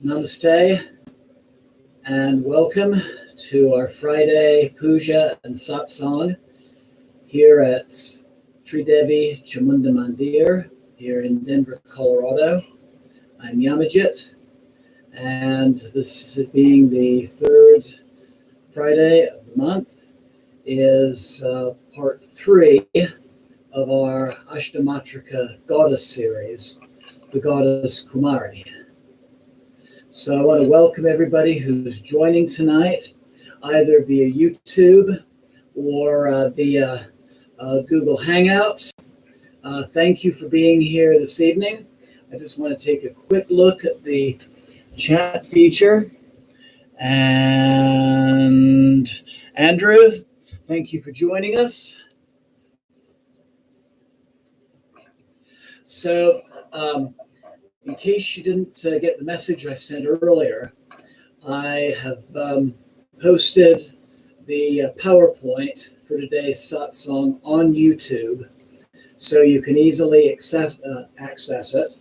Namaste and welcome to our Friday Puja and Satsang here at Devi Chamunda Mandir here in Denver, Colorado. I'm Yamajit, and this being the third Friday of the month is part 3 of our Matrika goddess series, the goddess Kumari. So I want to welcome everybody who's joining tonight, either via YouTube or via Google Hangouts. Thank you for being here this evening. I just want to take a quick look at the chat feature. And Andrew, thank you for joining us. So, in case you didn't get the message I sent earlier, I have posted the PowerPoint for today's satsang on YouTube, so you can easily access it.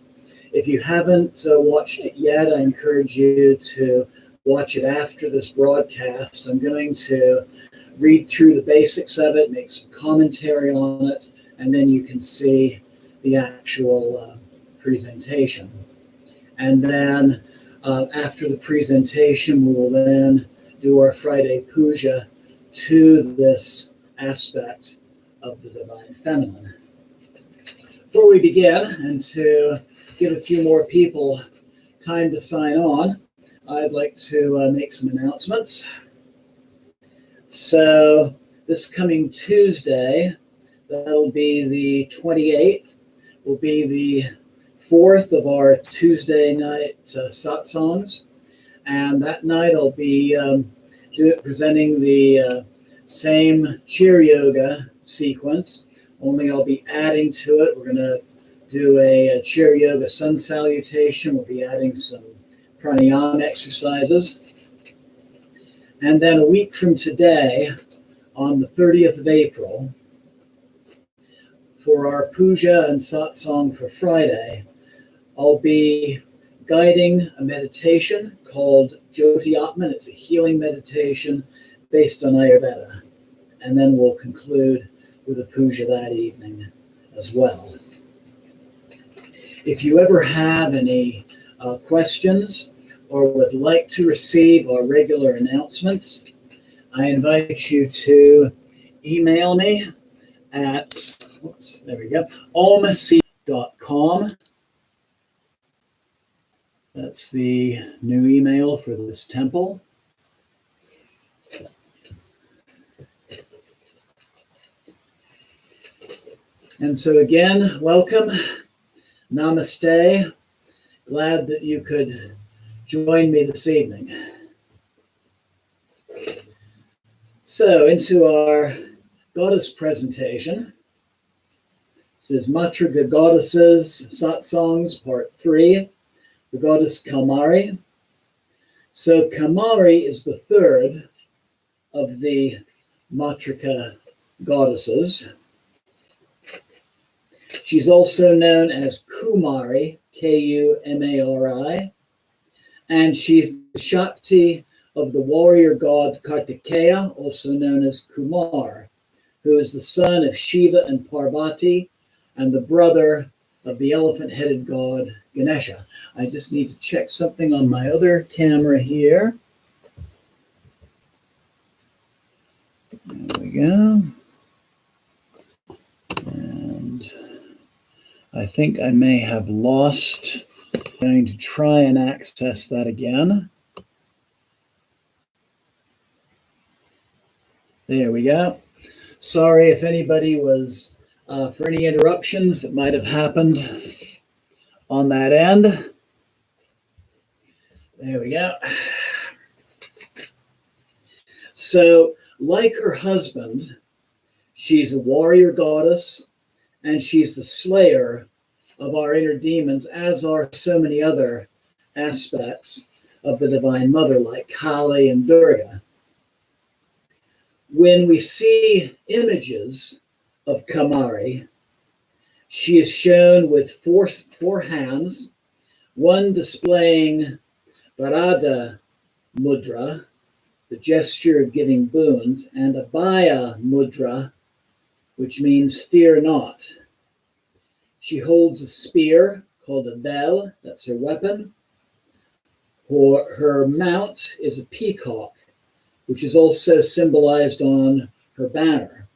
If you haven't watched it yet, I encourage you to watch it after this broadcast. I'm going to read through the basics of it, make some commentary on it, and then you can see the actual presentation. And then after the presentation, we will then do our Friday Puja to this aspect of the Divine Feminine. Before we begin, and to give a few more people time to sign on, I'd like to make some announcements. So this coming Tuesday, that'll be the 28th, will be the 4th of our Tuesday night satsangs, and that night I'll be presenting the same chair yoga sequence, only I'll be adding to it. We're going to do a chair yoga sun salutation. We'll be adding some pranayama exercises. And then a week from today, on the 30th of April, for our puja and satsang for Friday, I'll be guiding a meditation called Jyoti Atman. It's a healing meditation based on Ayurveda. And then we'll conclude with a puja that evening as well. If you ever have any questions or would like to receive our regular announcements, I invite you to email me at omc.com. That's the new email for this temple. And so again, welcome. Namaste. Glad that you could join me this evening. So into our goddess presentation. This is Matrika Goddesses Satsangs, Part 3, the goddess Kaumari. So Kaumari is the third of the Matrika goddesses. She's also known as Kumari, Kumari, and she's the Shakti of the warrior god Kartikeya, also known as Kumar, who is the son of Shiva and Parvati, and the brother of the elephant-headed god Ganesha. I just need to check something on my other camera here. There we go. And I think I may have lost. I'm going to try and access that again. There we go. Sorry if anybody was for any interruptions that might have happened on that end. There we go. So, like her husband, she's a warrior goddess, and she's the slayer of our inner demons, as are so many other aspects of the Divine Mother, like Kali and Durga. When we see images of Kaumari, she is shown with four hands, one displaying Varada Mudra, the gesture of giving boons, and Abhaya Mudra, which means fear not. She holds a spear called a bell, that's her weapon. Her mount is a peacock, which is also symbolized on her banner.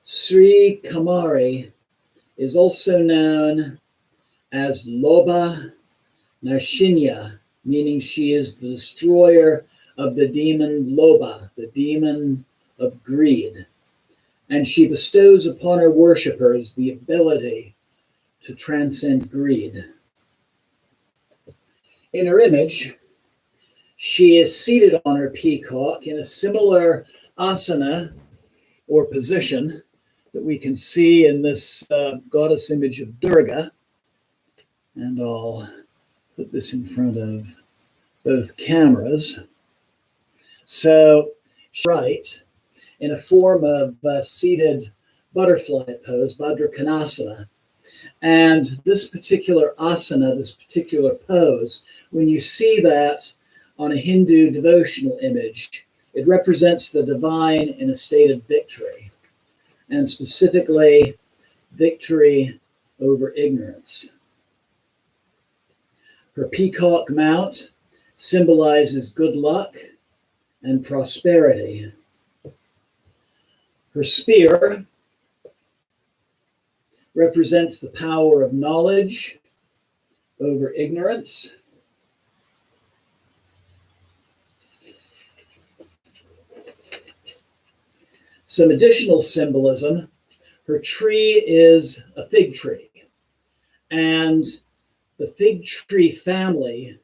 Sri Kaumari is also known as Loba Narshinya, meaning she is the destroyer of the demon Loba, the demon of greed. And she bestows upon her worshippers the ability to transcend greed. In her image, she is seated on her peacock in a similar asana or position that we can see in this goddess image of Durga. And I'll put this in front of both cameras. So, right, in a form of seated butterfly pose, Bhadrakonasana. And this particular asana, this particular pose, when you see that on a Hindu devotional image, it represents the divine in a state of victory, and specifically victory over ignorance. Her peacock mount symbolizes good luck and prosperity. Her spear represents the power of knowledge over ignorance. Some additional symbolism. Her tree is a fig tree, and the fig tree family,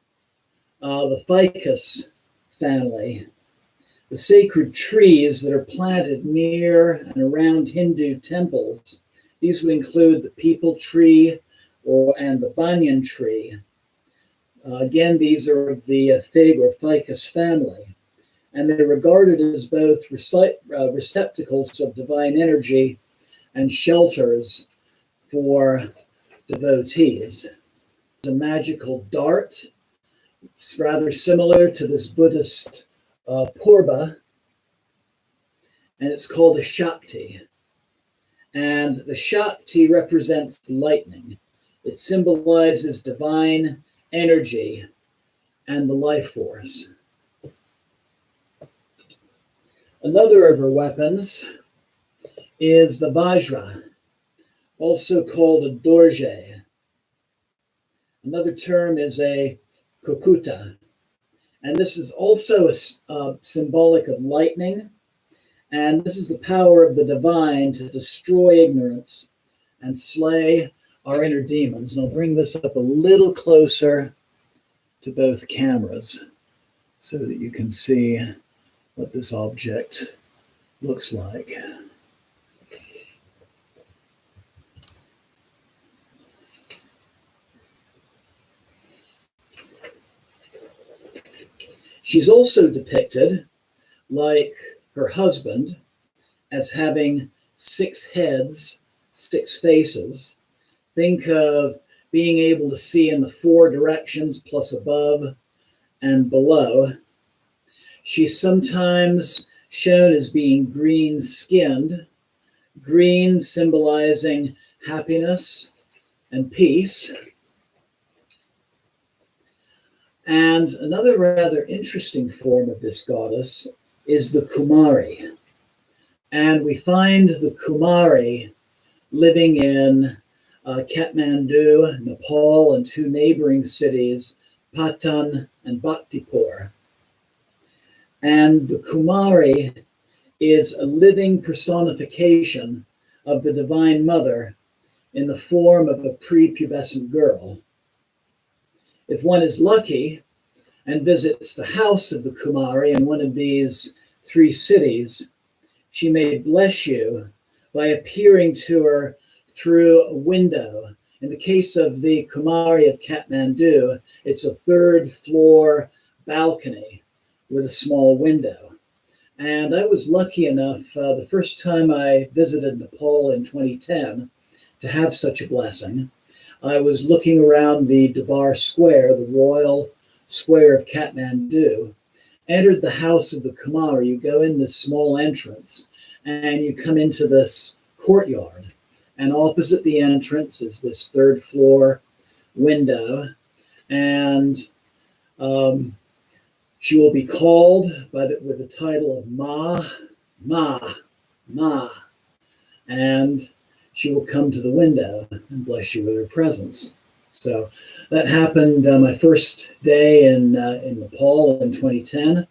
the ficus family, the sacred trees that are planted near and around Hindu temples, these would include the peepal tree and the banyan tree. Again, these are of the fig or ficus family, and they're regarded as both receptacles of divine energy and shelters for devotees. It's a magical dart. It's rather similar to this Buddhist purba, and it's called a Shakti. And the Shakti represents lightning. It symbolizes divine energy and the life force. Another of her weapons is the Vajra, also called a Dorje. Another term is a Kukuta. And this is also symbolic of lightning. And this is the power of the divine to destroy ignorance and slay our inner demons. And I'll bring this up a little closer to both cameras so that you can see what this object looks like. She's also depicted, like her husband, as having 6 heads, 6 faces. Think of being able to see in the 4 directions, plus above and below. She's sometimes shown as being green-skinned, green symbolizing happiness and peace. And another rather interesting form of this goddess is the Kumari. And we find the Kumari living in Kathmandu, Nepal, and 2 neighboring cities, Patan and Bhaktipur. And the Kumari is a living personification of the Divine Mother in the form of a prepubescent girl. If one is lucky and visits the house of the Kumari in one of these 3 cities, she may bless you by appearing to her through a window. In the case of the Kumari of Kathmandu, it's a 3rd floor balcony with a small window. And I was lucky enough the first time I visited Nepal in 2010 to have such a blessing. I was looking around the Durbar Square, the royal square of Kathmandu, entered the house of the Kumari. You go in this small entrance and you come into this courtyard. And opposite the entrance is this third floor window. And she will be called with the title of Ma, Ma, Ma. And she will come to the window and bless you with her presence. So that happened my first day in Nepal in 2010,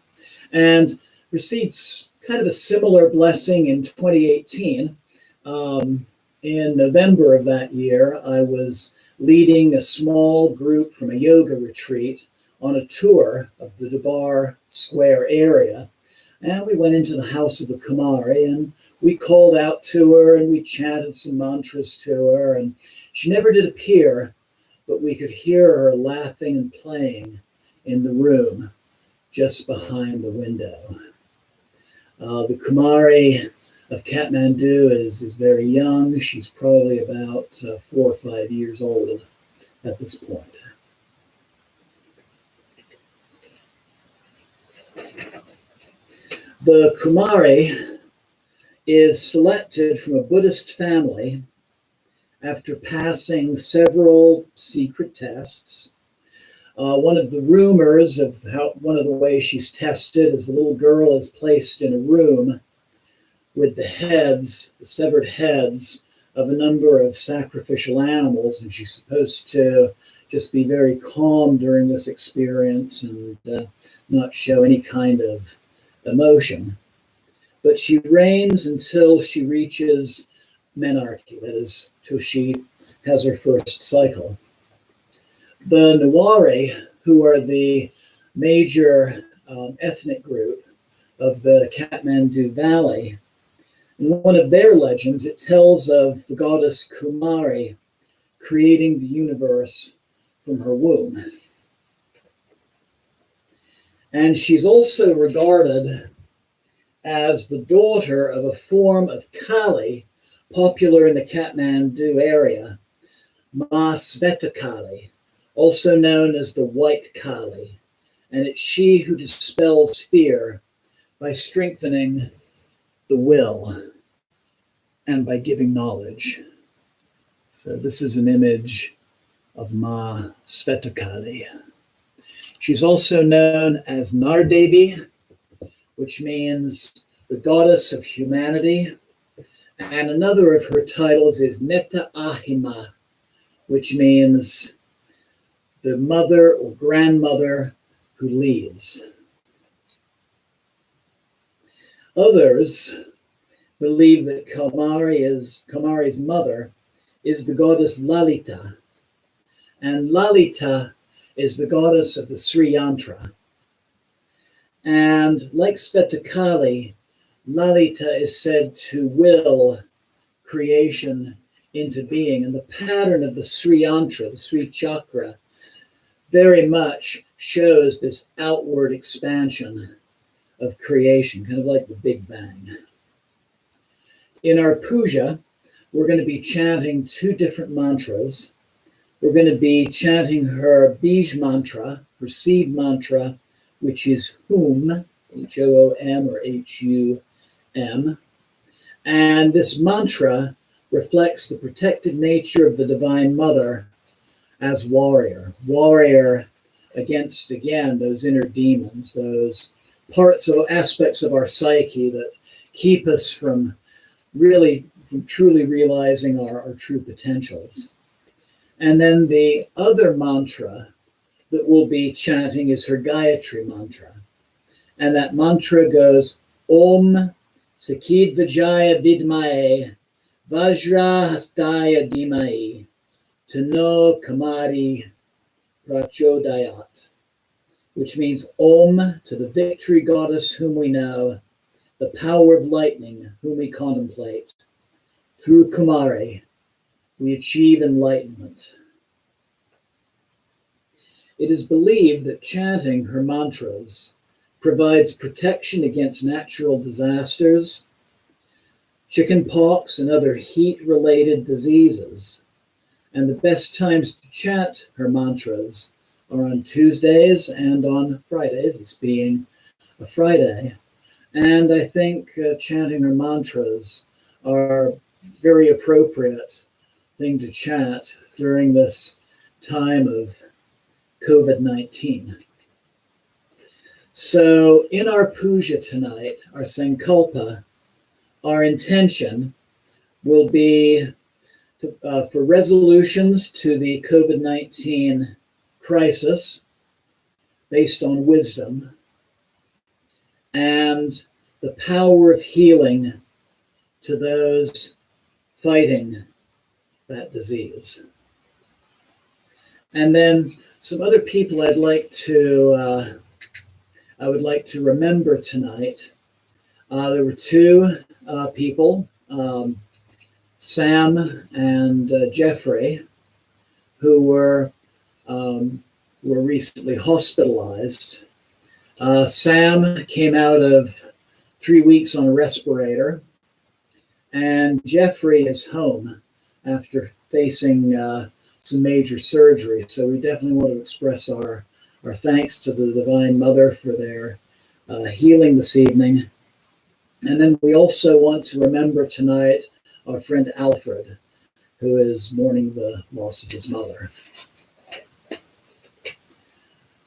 and received kind of a similar blessing in 2018. In November of that year, I was leading a small group from a yoga retreat on a tour of the Durbar Square area. And we went into the house of the Kumari, and we called out to her and we chanted some mantras to her. And she never did appear, but we could hear her laughing and playing in the room just behind the window. The Kumari of Kathmandu is very young. She's probably about 4 or 5 years old at this point. The Kumari is selected from a Buddhist family after passing several secret tests. One of the rumors of one of the ways she's tested is the little girl is placed in a room with the severed heads of a number of sacrificial animals, and she's supposed to just be very calm during this experience and not show any kind of emotion. But she reigns until she reaches menarche, that is, till she has her first cycle. The Nawari, who are the major ethnic group of the Kathmandu Valley, in one of their legends, it tells of the goddess Kumari creating the universe from her womb. And she's also regarded as the daughter of a form of Kali popular in the Kathmandu area, Ma Svetakali, also known as the White Kali. And it's she who dispels fear by strengthening the will and by giving knowledge. So this is an image of Ma Svetakali. She's also known as Nardevi, which means the goddess of humanity. And another of her titles is Netta Ahima, which means the mother or grandmother who leads. Others believe that Kaumari's mother is the goddess Lalita, and Lalita is the goddess of the Sri Yantra. And like Svetakali, Lalita is said to will creation into being. And the pattern of the Sri Yantra, the Sri Chakra, very much shows this outward expansion of creation, kind of like the Big Bang. In our puja, we're going to be chanting 2 different mantras. We're going to be chanting her Bij mantra, her seed mantra, which is Hum, H-O-O-M or H-U-M. And this mantra reflects the protected nature of the Divine Mother as warrior against, again, those inner demons, those parts of aspects of our psyche that keep us from truly realizing our true potentials. And then the other mantra that we'll be chanting is her Gayatri Mantra. And that mantra goes, Om Sakid Vijaya Vidmae Vajra Hastaya Dimai Tano Kumari Prachodayat, which means Om to the victory goddess whom we know, the power of lightning whom we contemplate. Through Kumari, we achieve enlightenment. It is believed that chanting her mantras provides protection against natural disasters, chickenpox, and other heat-related diseases. And the best times to chant her mantras are on Tuesdays and on Fridays, this being a Friday. And I think chanting our mantras are very appropriate thing to chant during this time of COVID-19. So in our puja tonight, our sankalpa, our intention will be for resolutions to the COVID-19 crisis based on wisdom and the power of healing to those fighting that disease. And then some other people I would like to remember tonight. There were two people, Sam and Jeffrey, who were recently hospitalized. Sam came out of 3 weeks on a respirator, and Jeffrey is home after facing some major surgery. So we definitely want to express our thanks to the Divine Mother for their healing this evening. And then we also want to remember tonight our friend Alfred, who is mourning the loss of his mother.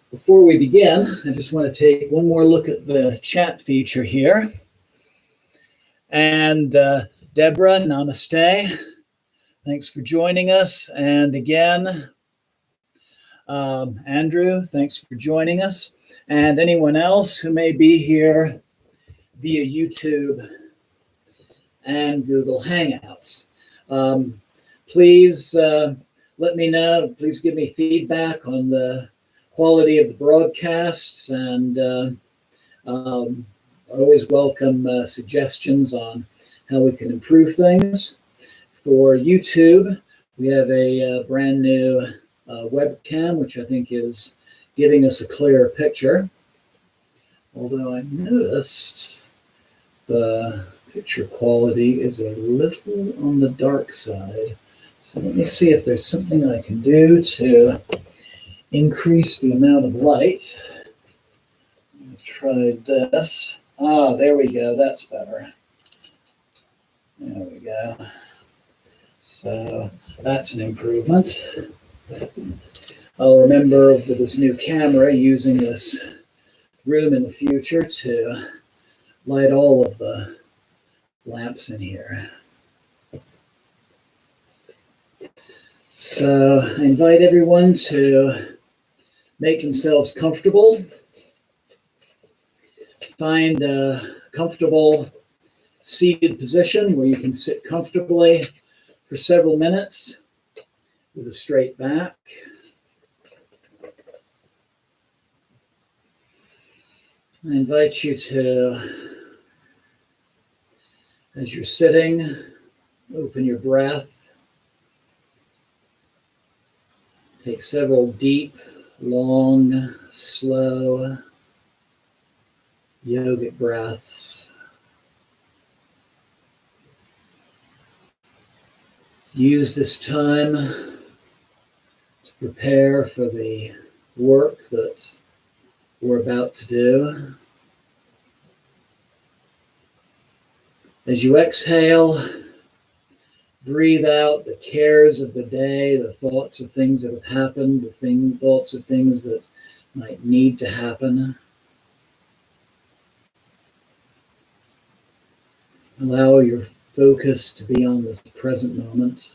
Before we begin, I just want to take one more look at the chat feature here. And Deborah, namaste. Thanks for joining us. And again, Andrew, thanks for joining us. And anyone else who may be here via YouTube and Google Hangouts. Please let me know. Please give me feedback on the quality of the broadcasts, and always welcome suggestions on how we can improve things. For YouTube, we have a brand new webcam, which I think is giving us a clearer picture. Although I noticed the picture quality is a little on the dark side. So let me see if there's something I can do to increase the amount of light. I'll try this. There we go. That's better. There we go. So that's an improvement. I'll remember with this new camera using this room in the future to light all of the lamps in here. So I invite everyone to make themselves comfortable. Find a comfortable seated position where you can sit comfortably for several minutes with a straight back. I invite you to, as you're sitting, open your breath. Take several deep, long, slow, yogic breaths. Use this time to prepare for the work that we're about to do. As you exhale, breathe out the cares of the day, the thoughts of things that have happened, thoughts of things that might need to happen. Allow your focus to be on this present moment.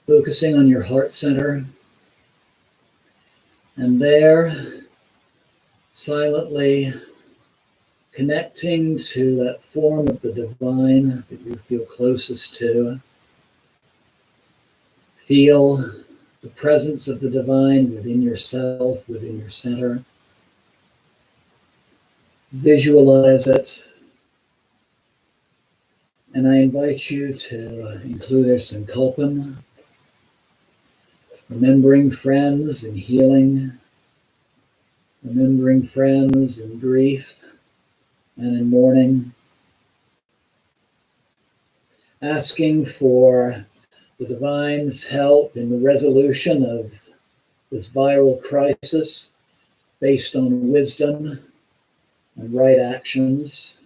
Focusing on your heart center. And there, silently connecting to that form of the divine that you feel closest to. Feel the presence of the divine within yourself, within your center. Visualize it. And I invite you to include a sankalpam, remembering friends in healing, remembering friends in grief and in mourning, asking for the divine's help in the resolution of this viral crisis based on wisdom and right actions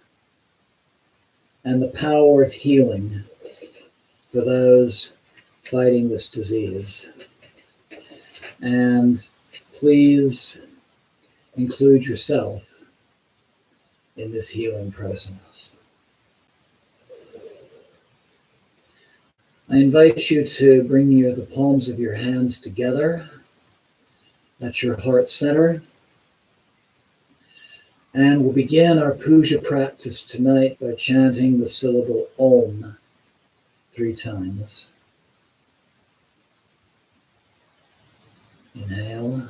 and the power of healing for those fighting this disease. And please include yourself in this healing process. I invite you to bring the palms of your hands together at your heart center. And we'll begin our puja practice tonight by chanting the syllable Om 3 times. Inhale.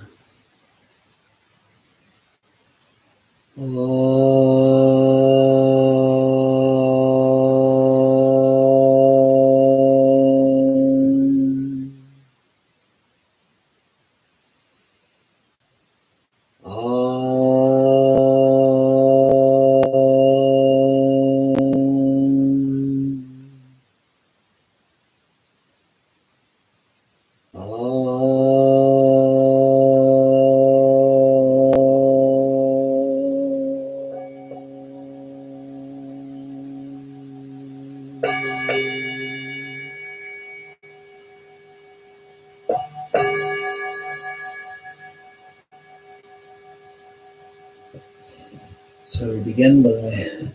So we begin by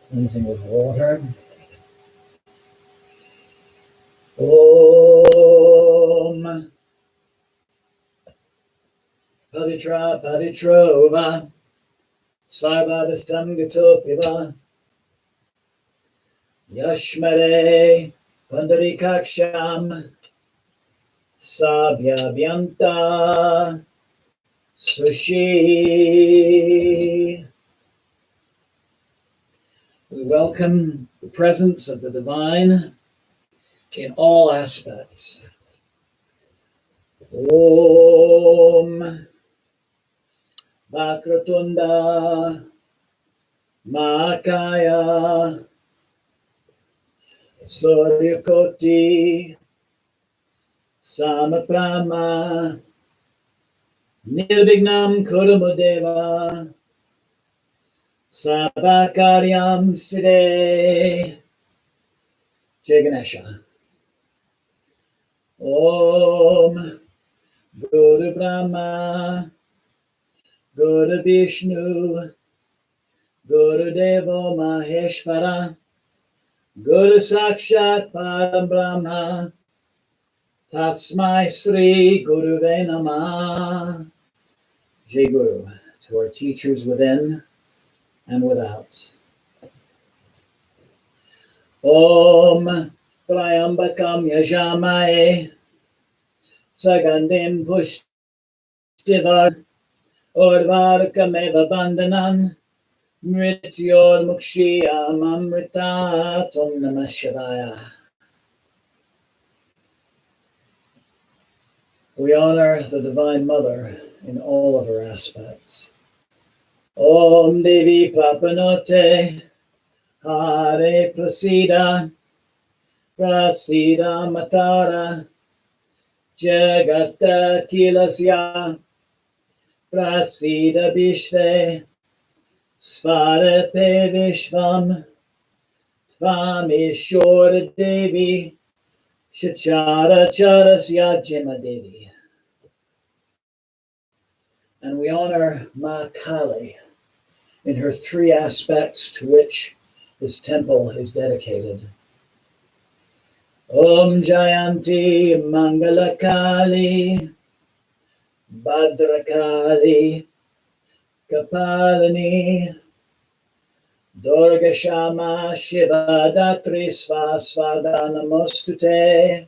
cleansing with water. Om Pavitra Pavitrova Sarvadastam Gatopiva Yashmare Pandarikaksham Sabhyabhyanta Sushi. We welcome the presence of the divine in all aspects. Om Vakratunda Makaya Suryakoti Samaprama Nirvignam Kurumudeva Sabakaryam Siddhe. Jai Ganesha. Om Guru Brahma Guru Vishnu Guru Devo Maheshvara Guru Sakshat Param Brahma Tasmai Sri Guruve Namah. Jai Guru to our teachers within and without. Om Trayambakam Yajamaye Sagandim Pushtivar Urvarkameva Bandhanan Mrityor Mukshiyam Amritatum Namah Shivaya. We honor the Divine Mother in all of her aspects. Om Devi Papanote Hare Prasida Prasida Matara Jagata Kilasya Prasida Vishve Svarate Vishvam Tvamishora Devi Shachara Charasya Jima Devi. And we honor Ma Kali in her 3 aspects to which this temple is dedicated. Om Jayanti Mangalakali Bhadrakali Kapalini Durga Shama Shiva Datri Svasvada Namostute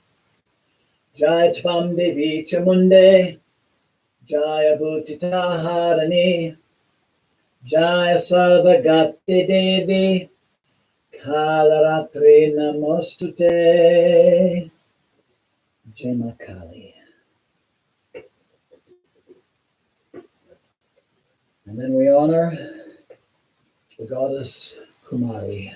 Jai Tvam Devi Chamunde Jaya Bhutita Harani Jaya Sarvagati Devi Kalaratri Namostute. Jai Ma Kali. And then we honor the goddess Kumari.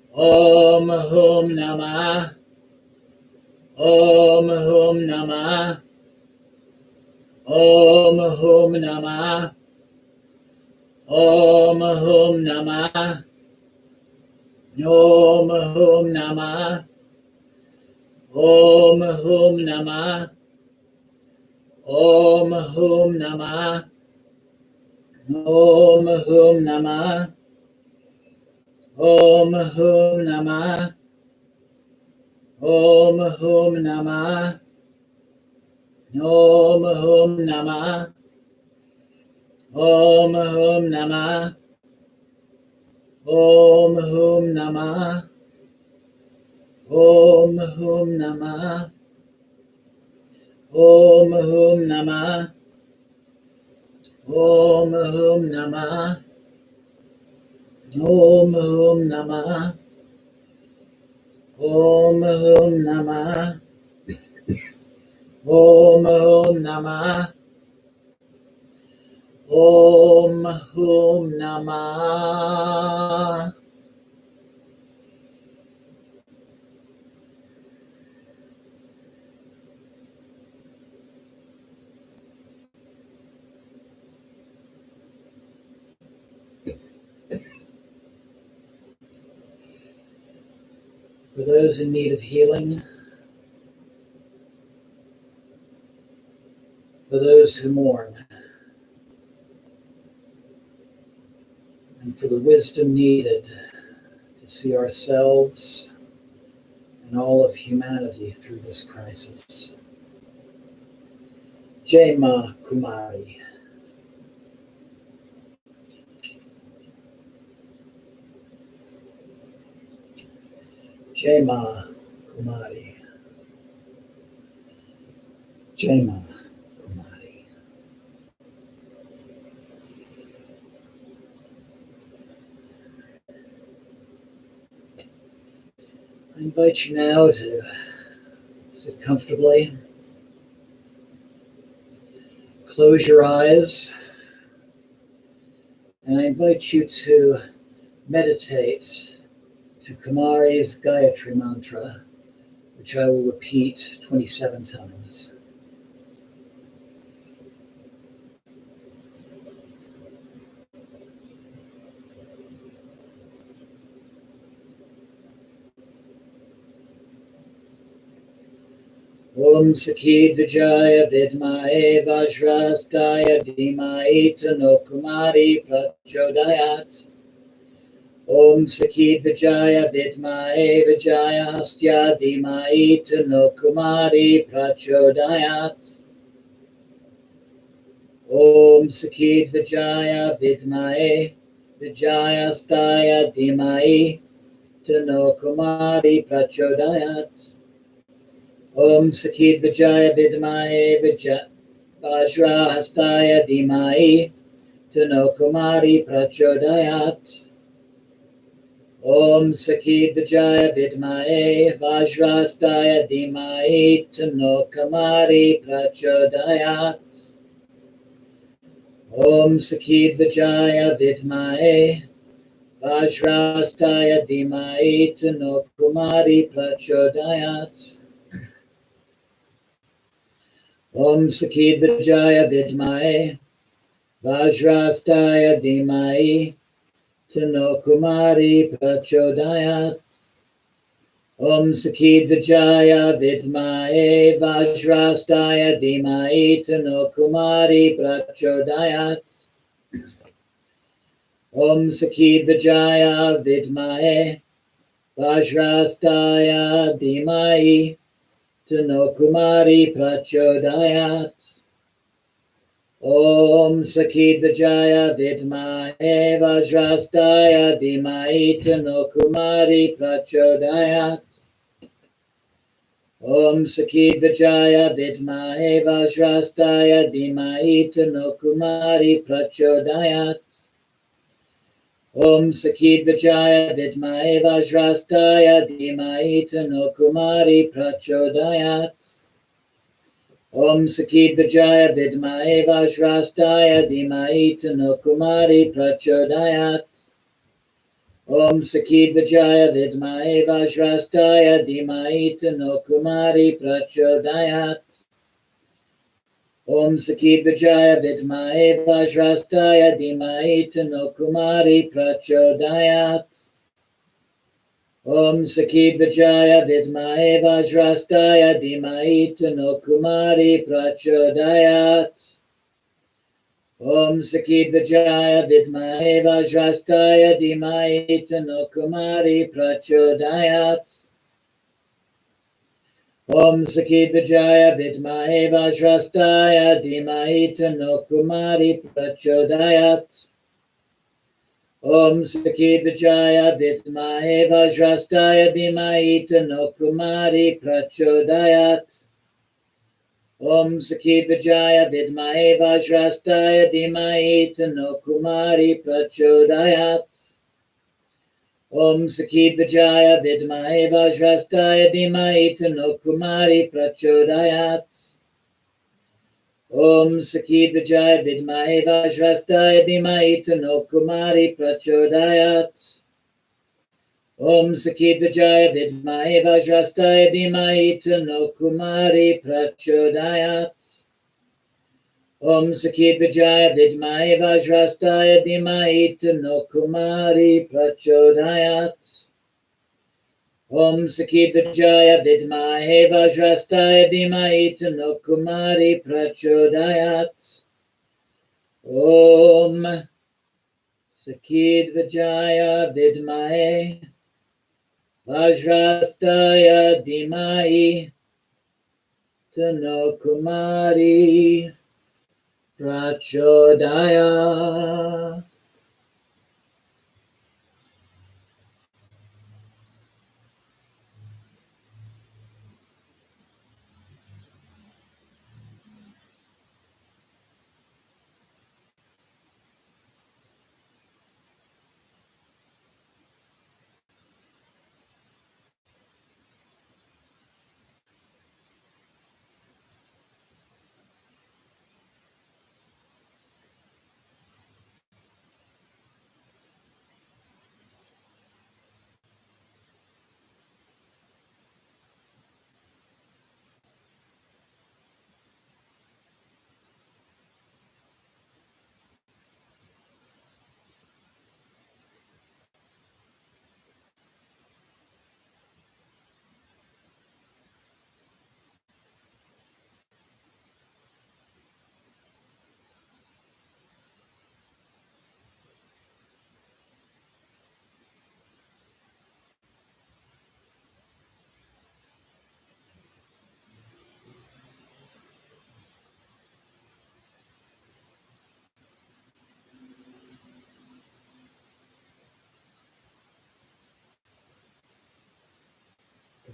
Om Hum Namah Om Hum Namah. Om Hum Namah. Om Hum Namah. Om Hum Namah. Om Hum Namah. Om Hum Namah. Om Hum Namah. Om Hum Namah. Om Hum Namah. Om Hum Namah. Om Hum Namah. Om Hum Namah. Om Hum Namah. Om Hum Namah. Om Hum Namah. Om Hum Namah. Om Hum Namah. Om Hum Namah. Om Hum Namah. For those in need of healing, for those who mourn, and for the wisdom needed to see ourselves and all of humanity through this crisis. Jai Ma Kumari. Jai Ma Kumari. Jai Ma Kumari. I invite you now to sit comfortably. Close your eyes, and I invite you to meditate to Kumari's Gayatri Mantra, which I will repeat 27 times. Om Sakhi Vijaya Vidmae Vajrastaya Dhimai Tano Kumari Prachodayat. Om Sakhi Vijaya Vidmae Vijayastya Dhimai Tano Kumari Prachodayat. Om Sakhi Vijaya Vidmae Vijayastaya Dhimai Tano Kumari Prachodayat. Om Sakhi Vijaya Vidmae Vajrahastaya Dhimai Tano Kumari Prachodayat. Om Sakhi Vijaya Vidmae Vajrahastaya Dhimai Tano Kumari Prachodayat. Om Sakhi Vijaya Vidmae Vajrahastaya Dhimai Tano Kumari Prachodayat. Om Sakhi Vijaya Vidmae Vajrahastaya Dhimai Tano Kumari Prachodayat. Om Sakhi Vijaya Vidmae Vajrahastaya Dhimai Tano Kumari Prachodayat. Om Sakhi Vijaya Vidmae Vajrahastaya Dhimai Tano Kumari Prachodayat. Om Sakhi Vijaya Vidmae Vajrahastaya Dhimai Tano Kumari Prachodayat. Om Sakhi Vijaya Vidmae Vajrahastaya Dhimai Tano Kumari Prachodayat. Om Sakhi Vijaya Vidmae Vajrahastaya Dhimai Tano Kumari Prachodayat. Om Sakhi Vijaya Vidmae Vajrahastaya Dhimai Tano Kumari Prachodayat. Om Sakid Vijaya Vidmae Vajrastaya Dhimai Tanno Kumari Prachodayat. Om Sakid Vijaya Vidmae Vajrastaya Dhimai Tanno Kumari Prachodayat. Om Sakid Vijaya Vidmae Vajrastaya Dhimai Tanno Kumari Prachodayat. Om Sakid Vijaya Vidmae Vajrastaya Dhimai Tanno Kumari Prachodayat. Om Sakid Vijaya Vidmae Vajrastaya Dhimai Tanno Kumari Prachodayat. Om Sakid Vijaya Vidmae Vajrastaya Dhimai Tanno Kumari Prachodayat. Om Sakid Vijaya Vidmae Vajrastaya Dhimai Tanno Kumari Prachodayat. Om Sakid Vijaya Vidmae Vajrastaya Dhimai Tanno Kumari Prachodayat. Om Sakid Vijaya Vidmae Vajrastaya Dhimai Tanno Kumari Prachodayat. Om Sakid Vijaya Vidmae Vajrastaya Dhimai Tanno Kumari Prachodayat. Om Sakid Vijaya Vidmae Vajrastaya Dhimai Tanno Kumari Prachodayat. Om Sakid Vijaya Vidmae Vajrastaya Dhimai Tanno Kumari Prachodayat. Om Sakid Vijaya Vidmae Vajrastaya Dhimai Tanno Kumari Prachodayat.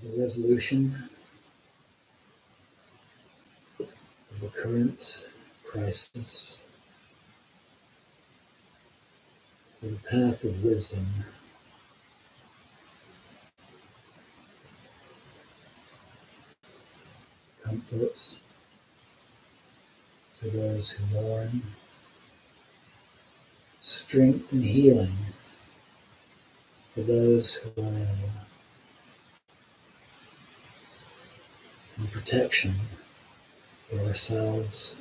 The resolution of the current crisis, the path of wisdom, comfort to those who mourn, strength and healing for those who are ill, and protection for ourselves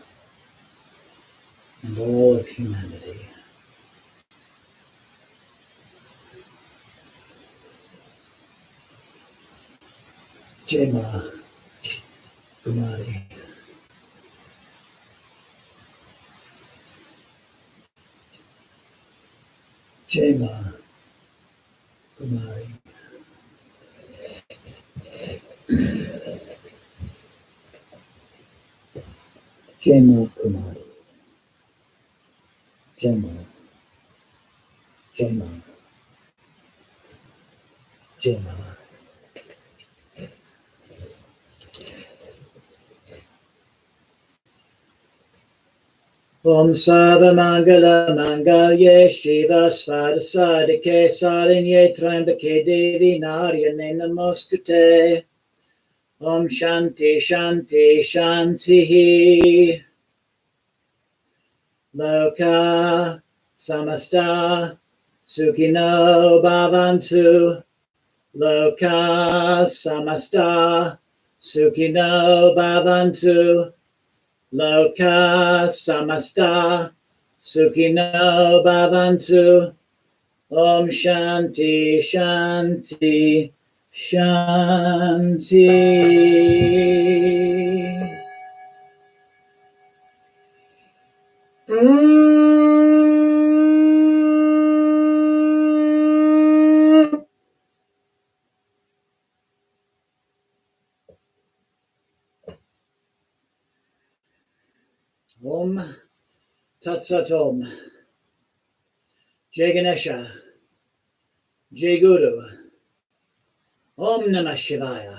and all of humanity. Jai Ma Kumari. Jai Ma Kumari. Jai Ma Kumari. Jai Ma. Jai Ma. Jai Ma. Om Sarva Mangala Mangalye Shiva Svada Sadike Salinye Trambake Devi Naryane Namostute. Om Shanti Shanti Shanti. Loka Samasta Sukhino bhavantu loka samasta. Sukhino bhavantu loka samasta. Sukhino bhavantu. Om Shanti Shanti Shanti. Om Tat Sat Om. Jai Ganesha. Jai Guru. Om Namah Shivaya.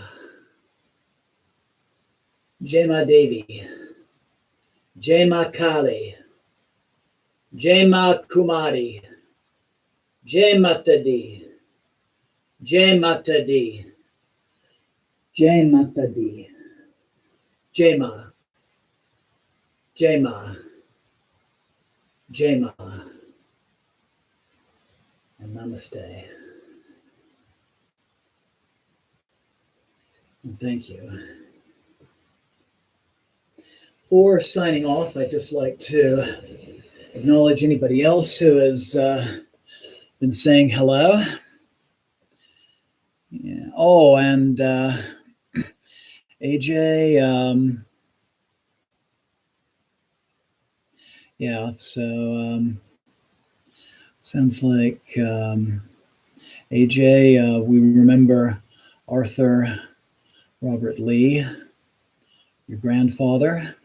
Jai Ma Devi. Jai Ma Kali. Jai Ma Kumari. Jai Mata Di. Jai Mata Di. Jai Mata Di. Jai Ma. Jai Ma. Jai Ma. And Namaste. And thank you. Before signing off, I'd just like to acknowledge anybody else who has been saying hello. Yeah. Oh, and AJ, yeah, so sounds like AJ, we remember Arthur Robert Lee, your grandfather,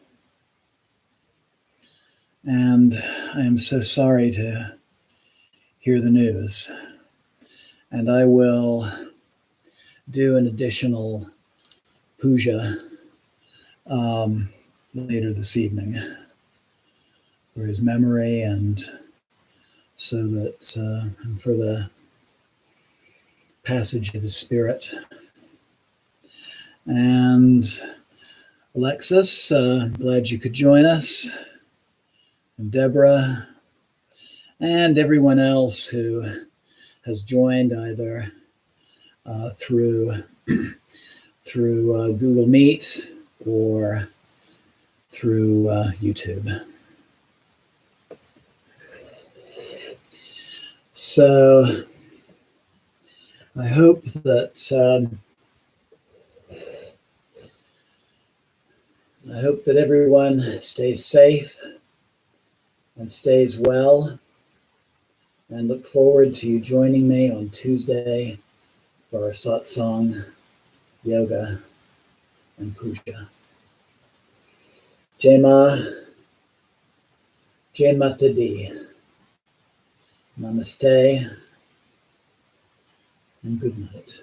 and I am so sorry to hear the news. And I will do an additional puja later this evening for his memory, and so that and for the passage of his spirit. And Alexis, glad you could join us, and Deborah, and everyone else who has joined either through Google Meet or through YouTube. So I hope that everyone stays safe and stays well, and look forward to you joining me on Tuesday for our satsang, yoga, and puja. Jai Ma, Jai Mata Di. Namaste, and good night.